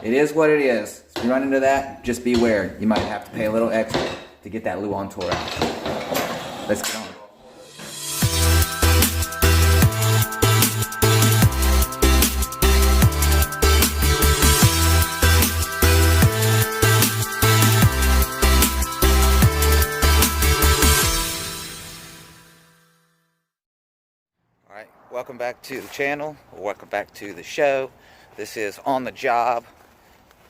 it is what it is. If you run into that, just beware. You might have to pay a little extra to get that Luan tore out. Let's get on. Alright, welcome back to the channel, or welcome back to the show. This is On the Job,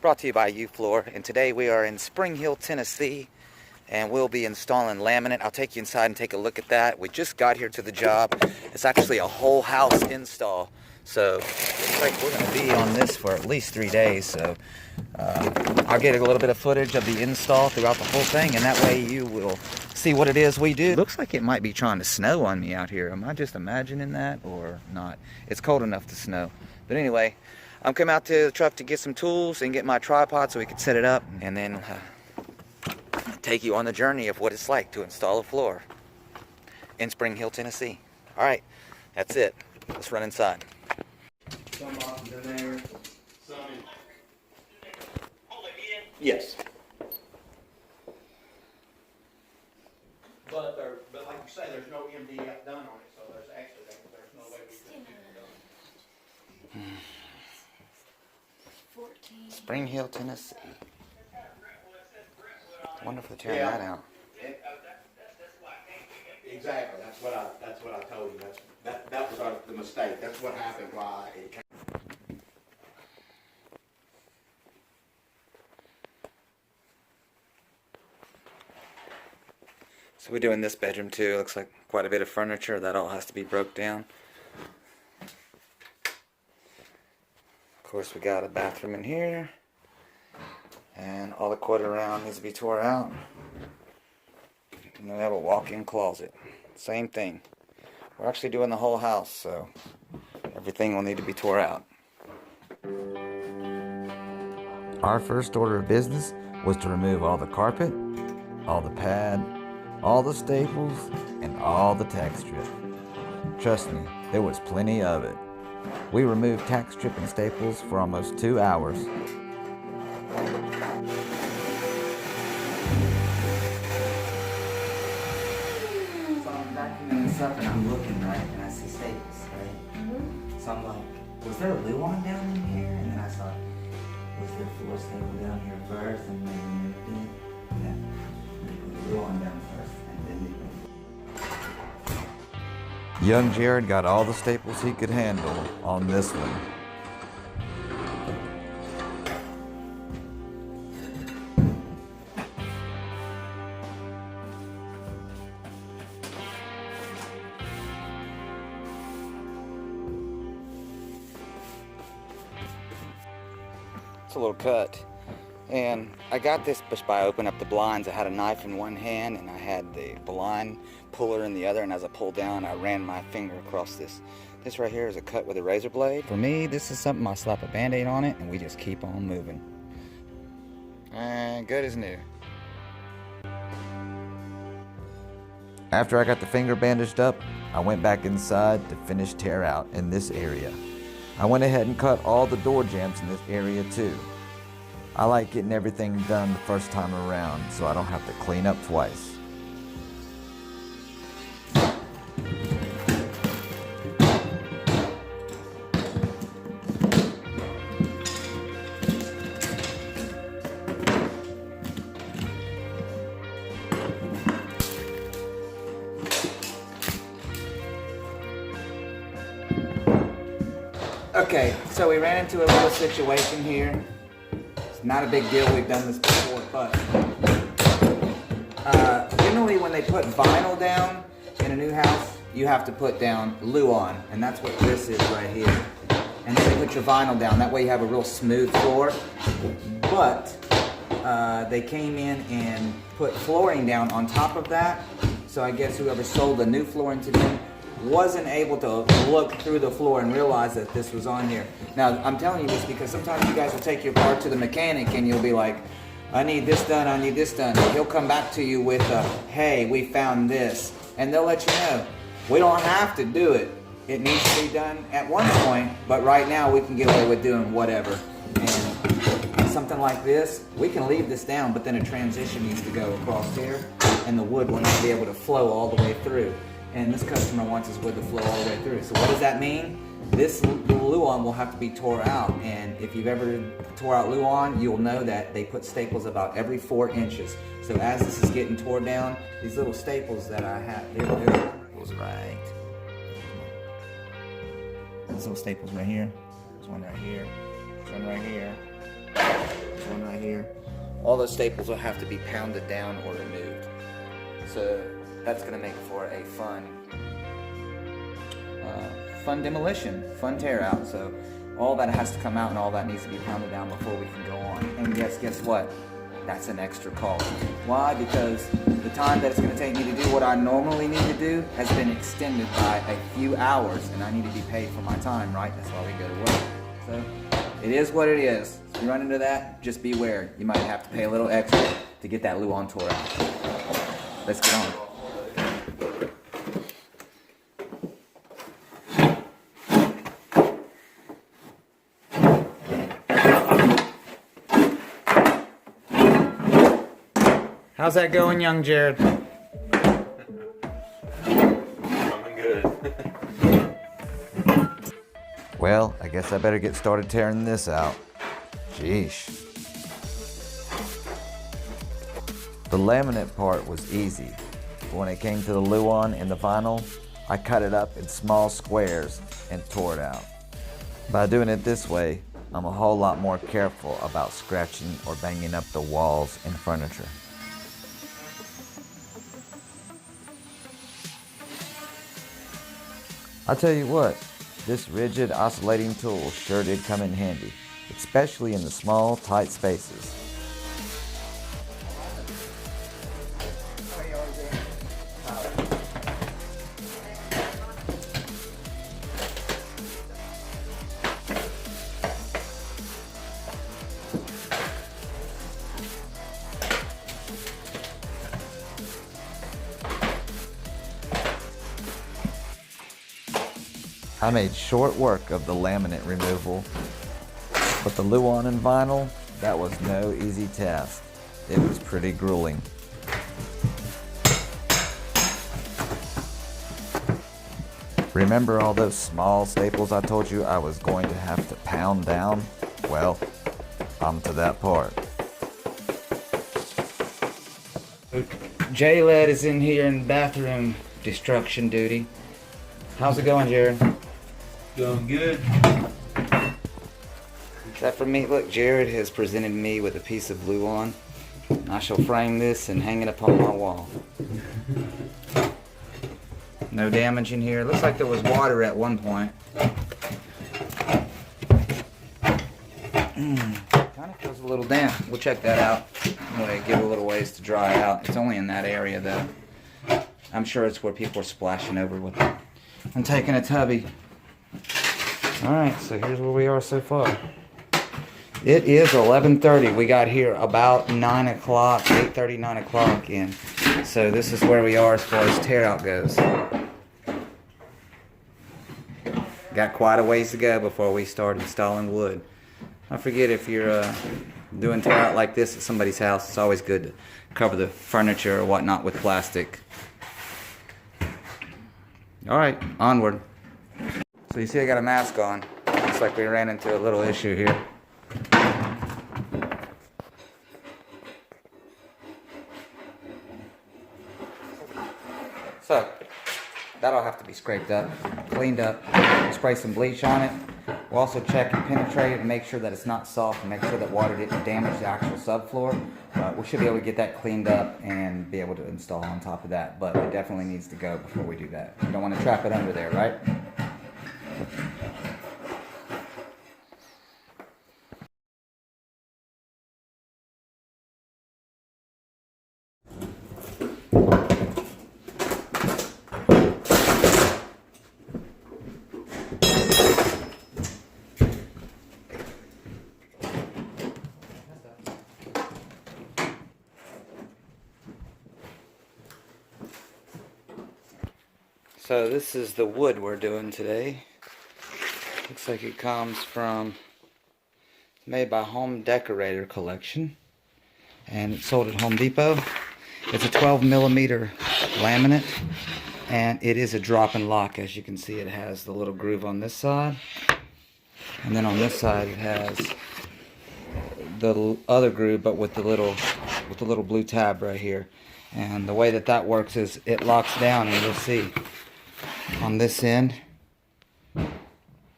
brought to you by YouFloor, and today we are in Spring Hill, Tennessee, and we'll be installing laminate. I'll take you inside and take a look at that. We just got here to the job. It's actually a whole house install, so looks like we're going to be on this for at least 3 days, so I'll get a little bit of footage of the install throughout the whole thing, and that way you will see what it is we do. Looks like it might be trying to snow on me out here. Am I just imagining that or not? It's cold enough to snow. But anyway, I'm coming out to the truck to get some tools and get my tripod so we can set it up, and then take you on the journey of what it's like to install a floor in Spring Hill, Tennessee. All right, that's it. Let's run inside. Some boxes in there. Some in. Yes. But like you say, there's no MDF done on it, so there's no way we can get it done. 14. Spring Hill, Tennessee. Wonderful to tear that out. Exactly. That's what I told you. That was the mistake. That's what happened. Why it came. So we're doing this bedroom too. Looks like quite a bit of furniture. That all has to be broke down. Of course, we got a bathroom in here. And all the quarter round needs to be tore out. And then we have a walk-in closet. Same thing. We're actually doing the whole house, so everything will need to be tore out. Our first order of business was to remove all the carpet, all the pad, all the staples, and all the tack strip. Trust me, there was plenty of it. We removed tack strip and staples for almost 2 hours. So I'm vacuuming this up and I'm looking, right, and I see staples, right? Mm-hmm. So I'm like, was there a Luan down in here? And then I thought, was there a floor staple down here first and then moved it? Yeah. Luan down first and then they Young Jared got all the staples he could handle on this one. It's a little cut. And I got this just by opening up the blinds. I had a knife in one hand and I had the blind puller in the other, and as I pulled down, I ran my finger across this. This right here is a cut with a razor blade. For me, this is something I slap a band-aid on it and we just keep on moving. And good as new. After I got the finger bandaged up, I went back inside to finish tear out in this area. I went ahead and cut all the door jambs in this area too. I like getting everything done the first time around so I don't have to clean up twice. Okay, so we ran into a little situation here. It's not a big deal, we've done this before, but generally when they put vinyl down in a new house, you have to put down Luan, and that's what this is right here. And then you put your vinyl down, that way you have a real smooth floor. But they came in and put flooring down on top of that, so I guess whoever sold the new flooring to them wasn't able to look through the floor and realize that this was on here. Now, I'm telling you this because sometimes you guys will take your car to the mechanic and you'll be like, I need this done, I need this done. He'll come back to you with a, hey, we found this. And they'll let you know, we don't have to do it. It needs to be done at one point, but right now we can get away with doing whatever. And something like this, we can leave this down, but then a transition needs to go across here, and the wood will not be able to flow all the way through. And this customer wants his wood to flow all the way through. So what does that mean? This Luan will have to be tore out, and if you've ever tore out Luan, you'll know that they put staples about every 4 inches. So as this is getting torn down, these little staples that I have, goes right. These little staples right here. There's one right here. There's one right here. There's one right here. All those staples will have to be pounded down or removed. So that's going to make for a fun demolition, fun tear out. So all that has to come out and all that needs to be pounded down before we can go on. And guess what? That's an extra cost. Why? Because the time that it's going to take me to do what I normally need to do has been extended by a few hours, and I need to be paid for my time, right? That's why we go to work. So it is what it is. If you run into that, just beware. You might have to pay a little extra to get that Luan tore out. Let's get on. How's that going, young Jared? Coming good. Well, I guess I better get started tearing this out. Sheesh. The laminate part was easy, but when it came to the Luan and the vinyl, I cut it up in small squares and tore it out. By doing it this way, I'm a whole lot more careful about scratching or banging up the walls and furniture. I'll tell you what, this rigid oscillating tool sure did come in handy, especially in the small, tight spaces. I made short work of the laminate removal, but the Luan and vinyl, that was no easy task. It was pretty grueling. Remember all those small staples I told you I was going to have to pound down? Well, I'm to that part. J-Led is in here in bathroom destruction duty. How's it going, Jared? Going good. Is that for me? Look, Jared has presented me with a piece of Luan. I shall frame this and hang it up on my wall. No damage in here. Looks like there was water at one point. Kind of feels a little damp. We'll check that out. Anyway, give it a little ways to dry out. It's only in that area though. I'm sure it's where people are splashing over with it. I'm taking a tubby. Alright, so here's where we are so far. It is 11:30. We got here about 9 o'clock, 8:30, 9 o'clock in. So this is where we are as far as tear out goes. Got quite a ways to go before we start installing wood. I forget if you're doing tear out like this at somebody's house, it's always good to cover the furniture or whatnot with plastic. Alright, onward. So you see I got a mask on. Looks like we ran into a little issue here. So, that'll have to be scraped up, cleaned up, spray some bleach on it. We'll also check and penetrate it and make sure that it's not soft and make sure that water didn't damage the actual subfloor. We should be able to get that cleaned up and be able to install on top of that, but it definitely needs to go before we do that. You don't want to trap it under there, right? So this is the wood we're doing today. Looks like it comes from Made by Home Decorator Collection, and it's sold at Home Depot. It's a 12mm laminate, and it is a drop and lock. As you can see, it has the little groove on this side, and then on this side it has the other groove, but with the little blue tab right here. And the way that works is it locks down, and you'll see on this end right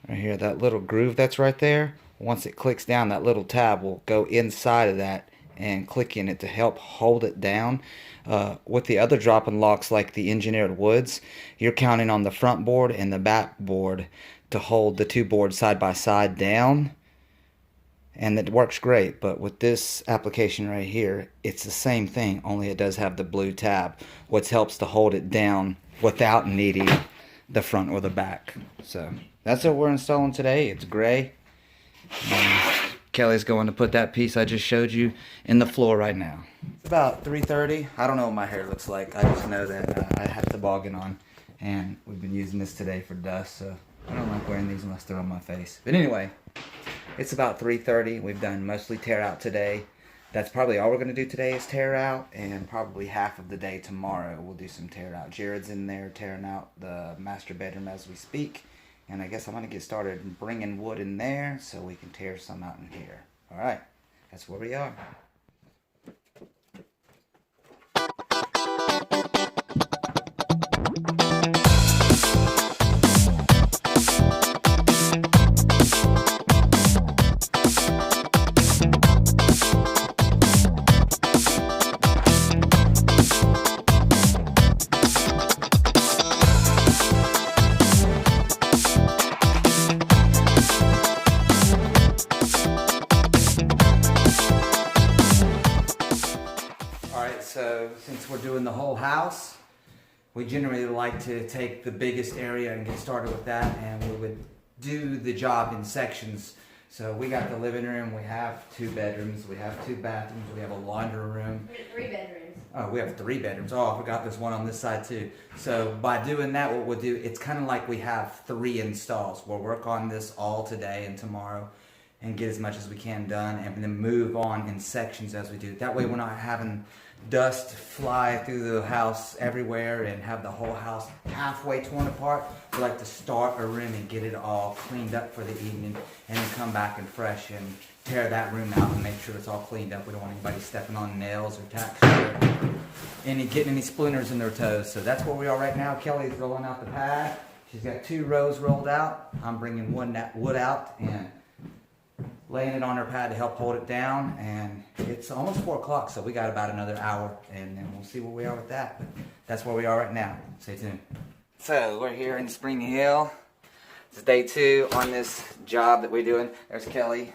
here, that little groove that's right there, once it clicks down, that little tab will go inside of that and click in it to help hold it down. With the other drop and locks, like the engineered woods, you're counting on the front board and the back board to hold the two boards side by side down, and it works great. But with this application right here, it's the same thing, only it does have the blue tab, which helps to hold it down without needing the front or the back. So that's what we're installing today. It's gray. Kelly's going to put that piece I just showed you in the floor right now. It's about 3:30. I don't know what my hair looks like. I just know that I have toboggan on, and we've been using this today for dust, so I don't like wearing these unless they're on my face. But anyway, it's about 3:30. We've done mostly tear out today. That's probably all we're going to do today is tear out, and probably half of the day tomorrow we'll do some tear out. Jared's in there tearing out the master bedroom as we speak. And I guess I'm going to get started bringing wood in there so we can tear some out in here. Alright, that's where we are. So since we're doing the whole house, we generally like to take the biggest area and get started with that, and we would do the job in sections. So we got the living room, we have 2 bedrooms, we have 2 bathrooms, we have a laundry room. We have 3 bedrooms. Oh, we have 3 bedrooms. Oh, I forgot there's one on this side too. So by doing that, what we'll do, it's kind of like we have 3 installs. We'll work on this all today and tomorrow and get as much as we can done, and then move on in sections as we do. That way we're not having dust fly through the house everywhere and have the whole house halfway torn apart. We like to start a room and get it all cleaned up for the evening, and then come back and fresh and tear that room out and make sure it's all cleaned up. We don't want anybody stepping on nails or tacks or getting any splinters in their toes. So that's where we are right now. Kelly's rolling out the pad. She's got 2 rows rolled out. I'm bringing one wood out and laying it on her pad to help hold it down, and it's almost 4 o'clock, so we got about another hour, and then we'll see where we are with that. But that's where we are right now. Stay tuned. So we're here in Spring Hill. It's day 2 on this job that we're doing. There's Kelly,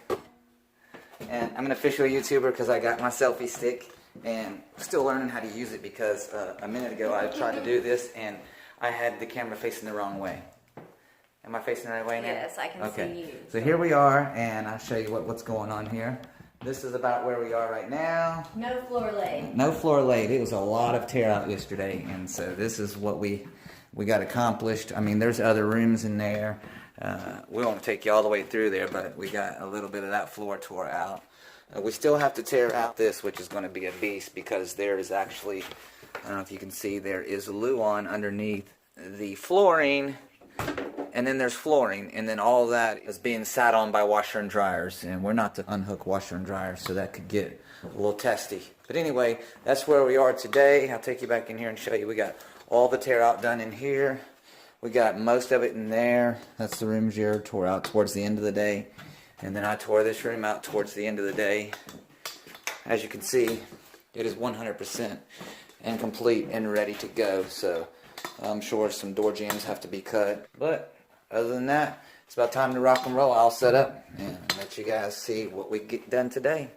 and I'm an official YouTuber because I got my selfie stick, and still learning how to use it because a minute ago I tried to do this and I had the camera facing the wrong way. Am I facing the right way now? Yes, I can see you. So here we are, and I'll show you what's going on here. This is about where we are right now. No floor laid. No floor laid. It was a lot of tear out yesterday, and so this is what we got accomplished. I mean, there's other rooms in there. We won't take you all the way through there, but we got a little bit of that floor tore out. We still have to tear out this, which is going to be a beast, because there is actually, I don't know if you can see, there is Luan underneath the flooring. And then there's flooring, and then all that is being sat on by washer and dryers, and we're not to unhook washer and dryers, so that could get a little testy. But anyway, that's where we are today. I'll take you back in here and show you. We got all the tear out done in here. We got most of it in there. That's the room Jared tore out towards the end of the day, and then I tore this room out towards the end of the day. As you can see, it is 100% and complete and ready to go. So I'm sure some door jambs have to be cut, but other than that, it's about time to rock and roll. I'll set up and let you guys see what we get done today.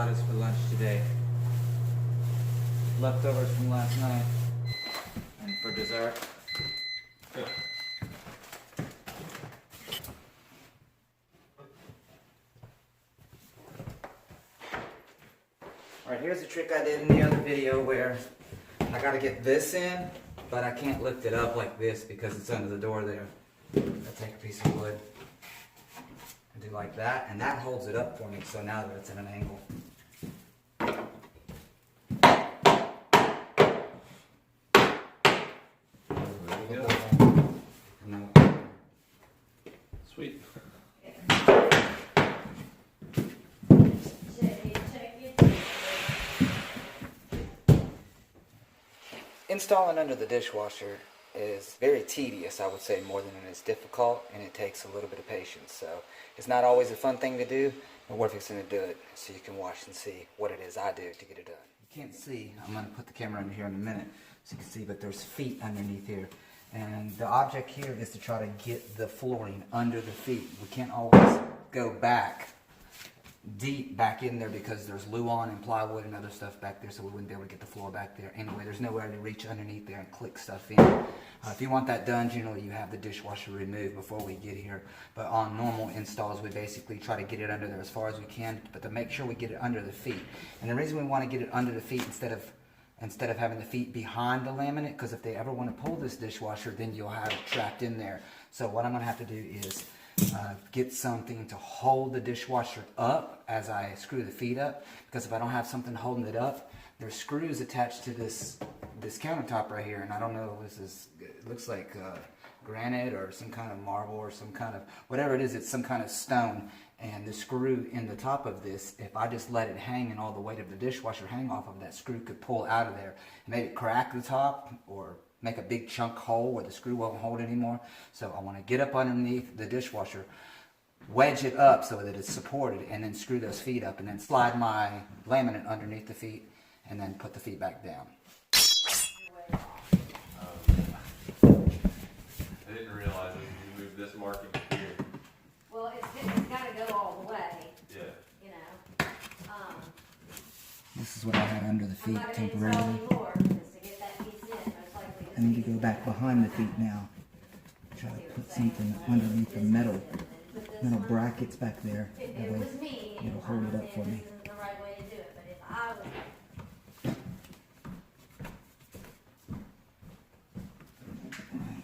enchiladas for lunch today. Leftovers from last night. And for dessert. Alright, here's a trick I did in the other video where I gotta get this in, but I can't lift it up like this because it's under the door there. I take a piece of wood and do like that, and that holds it up for me, so now that it's at an angle. There you go. And then Sweet. installing under the dishwasher is very tedious, I would say, more than it is difficult, and it takes a little bit of patience. So it's not always a fun thing to do, but we're fixing to do it so you can watch and see what it is I do to get it done. You can't see, I'm going to put the camera under here in a minute so you can see, but there's feet underneath here. And the object here is to try to get the flooring under the feet. We can't always go back deep back in there because there's Luan and plywood and other stuff back there, so we wouldn't be able to get the floor back there. Anyway, there's nowhere to reach underneath there and click stuff in. If you want that done, generally you have the dishwasher removed before we get here. But on normal installs, we basically try to get it under there as far as we can, but to make sure we get it under the feet. And the reason we want to get it under the feet instead of having the feet behind the laminate, because if they ever want to pull this dishwasher, then you'll have it trapped in there. So what I'm going to have to do is get something to hold the dishwasher up as I screw the feet up, because if I don't have something holding it up, there's screws attached to this countertop right here, and I don't know, it looks like granite or some kind of marble or some kind of, whatever it is, it's some kind of stone, and the screw in the top of this, if I just let it hang and all the weight of the dishwasher hang off of that screw could pull out of there and maybe crack the top or make a big chunk hole where the screw won't hold anymore. So I want to get up underneath the dishwasher, wedge it up so that it's supported, and then screw those feet up, and then slide my laminate underneath the feet, and then put the feet back down. I didn't realize that you moved this marking here. Well, it's got to go all the way, Yeah. you know. This is what I had under the I'm feet not going to install temporarily. anymore because to get that piece in, most likely I need to go back behind the feet now. Try to put something underneath the metal brackets back there. If That it way was me, it'll hold it up for me. this isn't the right way to do it, but if I was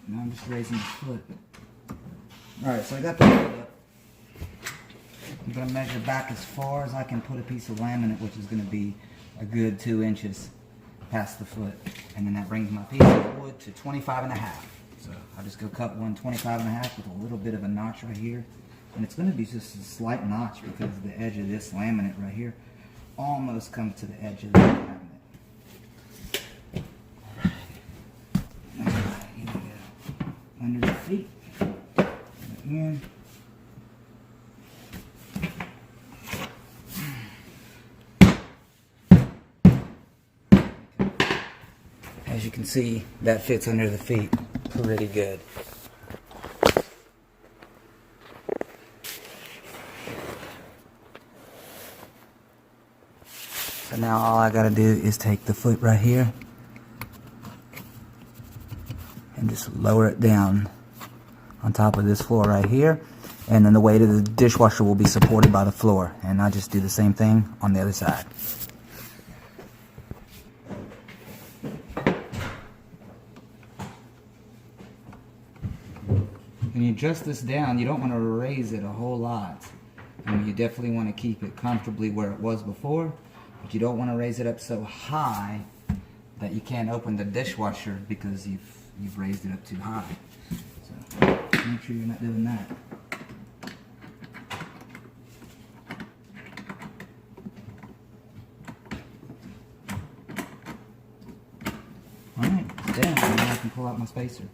Now I'm just raising the foot. Alright, so I got the foot up. I'm going to measure back as far as I can put a piece of laminate, which is going to be a good 2 inches past the foot. And then that brings my piece of wood to 25.5. So I'll just go cut one 25.5 with a little bit of a notch right here. And it's going to be just a slight notch because the edge of this laminate right here almost comes to the edge of the laminate. Alright, here we go. Under the feet. In. As you can see, that fits under the feet pretty good. So now all I gotta do is take the foot right here and just lower it down on top of this floor right here, and then the weight of the dishwasher will be supported by the floor, and I just do the same thing on the other side. When you adjust this down, you don't want to raise it a whole lot. I mean, you definitely want to keep it comfortably where it was before, but you don't want to raise it up so high that you can't open the dishwasher because you've raised it up too high. So make sure you're not doing that. Alright, it's down. Now I can pull out my spacer.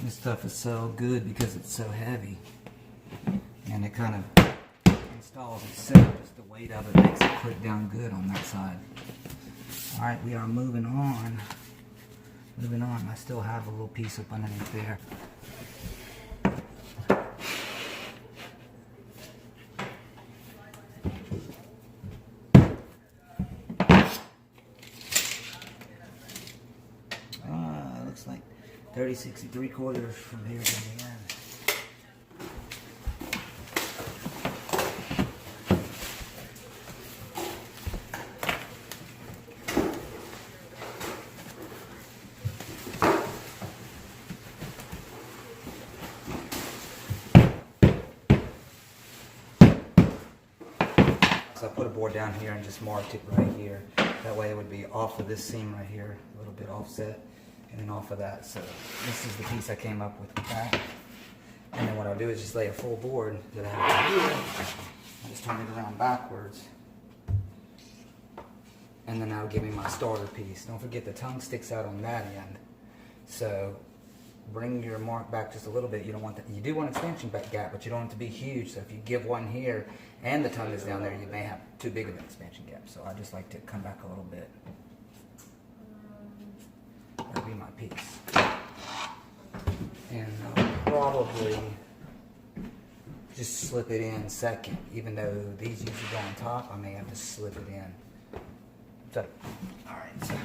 This stuff is so good because it's so heavy, and it kind of installs itself. Just the weight of it makes it click down good on that side. Alright, we are moving on Moving on, I still have a little piece up underneath there. Looks like 36 3/4 from here to the end. So I put a board down here and just marked it right here. That way it would be off of this seam right here, a little bit offset, and then off of that. So this is the piece I came up with that. And then what I'll do is just lay a full board that I have here. I'll just turn it around backwards. And then that'll give me my starter piece. Don't forget the tongue sticks out on that end. So bring your mark back just a little bit. You don't want that. You do want expansion back gap, but you don't want it to be huge. So if you give one here and the tongue is down there, you may have too big of an expansion gap. So I just like to come back a little bit. That'll be my piece. And I'll probably just slip it in second. Even though these usually go on top, I may have to slip it in. So, alright, so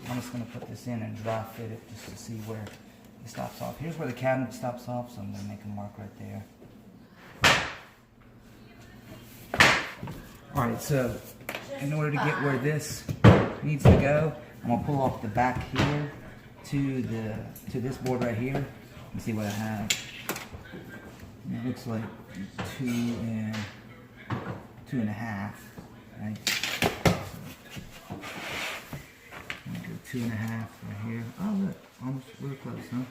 I'm just going to put this in and dry fit it just to see where it stops off. Here's where the cabinet stops off, so I'm going to make a mark right there. Alright, so in order to get where this needs to go, I'm going to pull off the back here to this board right here and see what I have. And it looks like 2.5, right? I'm gonna go 2.5 right here. Oh look, almost real close, huh?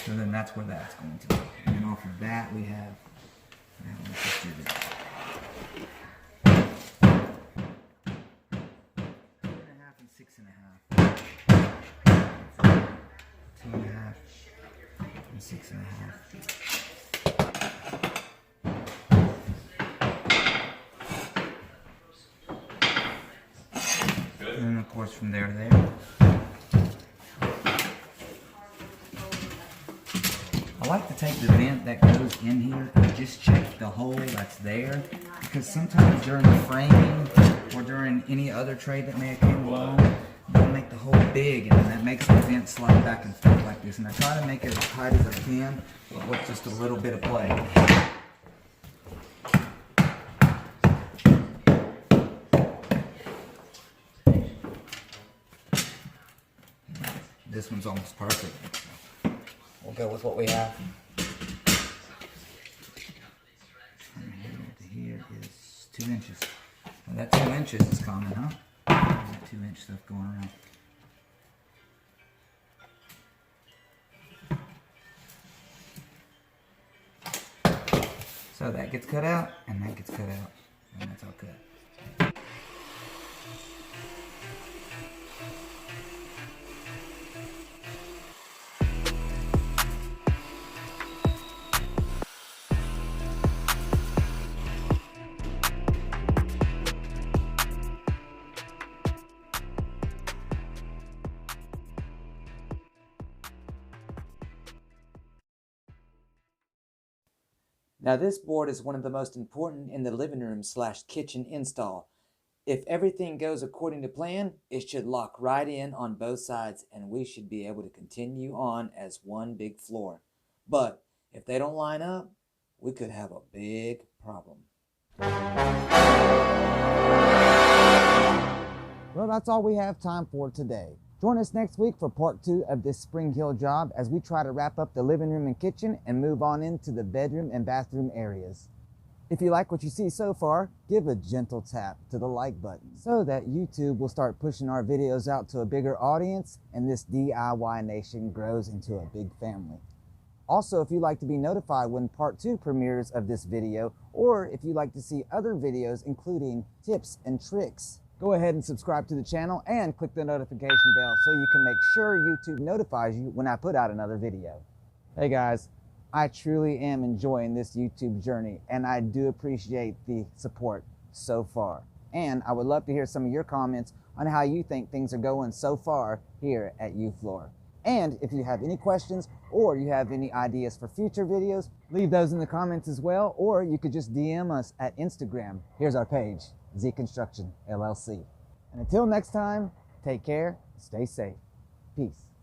So then that's where that's going to be. And then off of that we have, let's just do this. 2.5 and 6.5. 2.5 and 6.5. And then of course from there to there. I like to take the vent that goes in here and just check the hole that's there, because sometimes during the framing or during any other trade that may have came along, they'll make the hole big and that makes the vent slide back and forth like this. And I try to make it as tight as I can, but with just a little bit of play. This one's almost perfect. We'll go with what we have. From here to here is 2 inches. Well, that 2 inches is common, huh? That 2 inch stuff going around. So that gets cut out, and that gets cut out, and that's all cut. Now this board is one of the most important in the living room / kitchen install. If everything goes according to plan, it should lock right in on both sides and we should be able to continue on as one big floor. But if they don't line up, we could have a big problem. Well, that's all we have time for today. Join us next week for part 2 of this Spring Hill job as we try to wrap up the living room and kitchen and move on into the bedroom and bathroom areas. If you like what you see so far, give a gentle tap to the like button so that YouTube will start pushing our videos out to a bigger audience and this DIY nation grows into a big family. Also, if you'd like to be notified when part 2 premieres of this video, or if you'd like to see other videos including tips and tricks, go ahead and subscribe to the channel and click the notification bell so you can make sure YouTube notifies you when I put out another video. Hey guys, I truly am enjoying this YouTube journey and I do appreciate the support so far. And I would love to hear some of your comments on how you think things are going so far here at YouFloor. And if you have any questions or you have any ideas for future videos, leave those in the comments as well, or you could just DM us at Instagram. Here's our page, Z Construction LLC. And until next time, take care, stay safe. Peace.